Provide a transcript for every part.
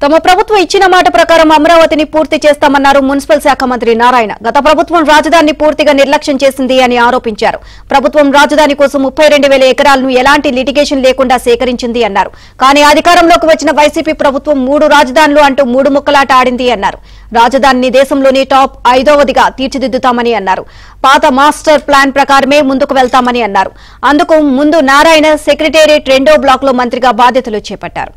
తమ ప్రభుత్వం ఇచ్చిన మాట ప్రకారం అమరావతిని పూర్తి చేస్తామన్నారు మున్సిపల్ శాఖ మంత్రి నారాయణ. గత ప్రభుత్వం రాజధానిని పూర్తిగా నిర్లక్ష్యం చేసింది అని ఆరోపించారు. ప్రభుత్వం రాజధాని కోసం 32,000 ఎకరాలను ఎలాంటి లిటిగేషన్ లేకుండా సేకరించింది అన్నారు. కానీ అధికారంలోకి వచ్చిన వైసీపీ ప్రభుత్వం 3 రాజధానులు అంటూ 3 ముక్కలాట ఆడింది అన్నారు. రాజధానిని దేశంలోని టాప్ 5వదిగా తీర్చిదిద్దుతామని అన్నారు. పాత మాస్టర్ ప్లాన్ ప్రకారమే ముందుకు వెళ్తామని అన్నారు. అందుకు ముందు నారాయణ సెక్రటేరియట్ 2వ బ్లాక్ లో మంత్రిగా బాధ్యతలు చేపట్టారు.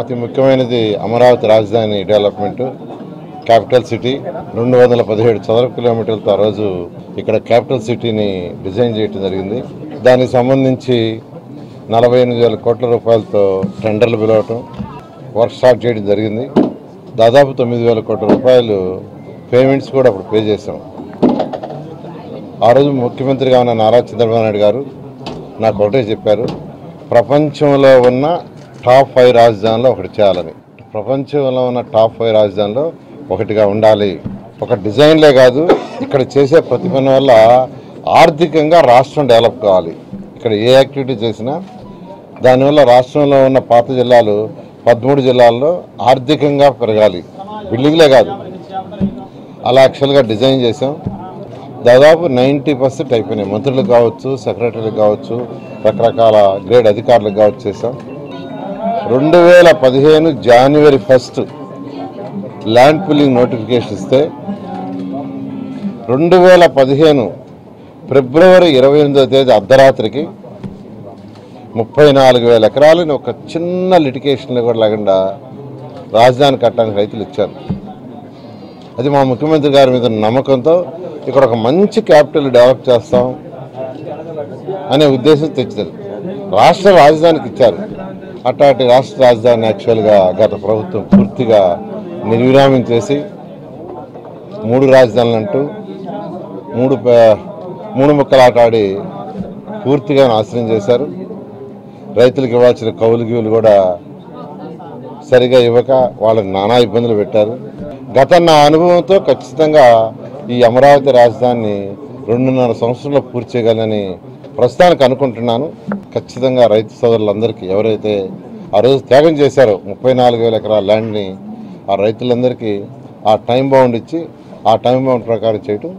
అతి ముఖ్యమైనది అమరావతి రాజధాని డెవలప్మెంట్, క్యాపిటల్ సిటీ. 217 చదరపు కిలోమీటర్లతో ఆ రోజు ఇక్కడ క్యాపిటల్ సిటీని డిజైన్ చేయడం జరిగింది. దానికి సంబంధించి 48,000 కోట్ల రూపాయలతో టెండర్లు పిలవటం, వర్క్ స్టార్ట్ చేయడం జరిగింది. దాదాపు 9,000 కోట్ల రూపాయలు పేమెంట్స్ కూడా అప్పుడు పే చేశాం. ఆ రోజు ముఖ్యమంత్రిగా ఉన్న నారా చంద్రబాబు నాయుడు గారు నాకు ఒకటే చెప్పారు, ప్రపంచంలో ఉన్న టాప్ 5 రాజధానిలో ఒకటి చేయాలని. ప్రపంచంలో ఉన్న టాప్ 5 రాజధానిలో ఒకటిగా ఉండాలి. ఒక డిజైన్లే కాదు, ఇక్కడ చేసే ప్రతి పని వల్ల ఆర్థికంగా రాష్ట్రం డెవలప్ కావాలి. ఇక్కడ ఏ యాక్టివిటీ చేసినా దానివల్ల రాష్ట్రంలో ఉన్న పాత జిల్లాలు 13 జిల్లాల్లో ఆర్థికంగా పెరగాలి. బిల్డింగ్లే కాదు, అలా యాక్చువల్గా డిజైన్ చేసాం. దాదాపు 90% అయిపోయినాయి. మంత్రులకు కావచ్చు, సెక్రటరీలకు కావచ్చు, రకరకాల గ్రేడ్ అధికారులకు కావచ్చు చేసాం. 2015 జనవరి 1 ల్యాండ్ పూలింగ్ నోటిఫికేషన్ ఇస్తే 2015 ఫిబ్రవరి 28వ తేదీ అర్ధరాత్రికి 34,000 ఎకరాలని ఒక చిన్న లిటికేషన్లు కూడా లేకుండా రాజధాని కట్టడానికి రైతులు ఇచ్చారు. అది మా ముఖ్యమంత్రి గారి మీద నమ్మకంతో ఇక్కడ ఒక మంచి క్యాపిటల్ డెవలప్ చేస్తాం అనే ఉద్దేశం తెచ్చారు. రాష్ట్ర రాజధానికి ఇచ్చారు. అట్లాంటి రాష్ట్ర రాజధాని యాక్చువల్గా గత ప్రభుత్వం పూర్తిగా నిర్విరామం చేసి 3 రాజధానులు అంటూ 3 ముక్కలాట ఆడి పూర్తిగా నాశనం చేశారు. రైతులకు ఇవ్వాల్సిన కౌలు గీవులు కూడా సరిగా ఇవ్వక వాళ్ళని నానా ఇబ్బందులు పెట్టారు. గత నా అనుభవంతో ఖచ్చితంగా ఈ అమరావతి రాజధానిని 2.5 సంవత్సరంలో పూర్తి చేయగలని ప్రస్తుతానికి అనుకుంటున్నాను. ఖచ్చితంగా రైతు సోదరులందరికీ ఎవరైతే ఆ రోజు త్యాగం చేశారో 34,000 ఎకరాల ల్యాండ్ని ఆ రైతులందరికీ ఆ టైం బౌండ్ ఇచ్చి ఆ టైం బౌండ్ ప్రకారం చేయటం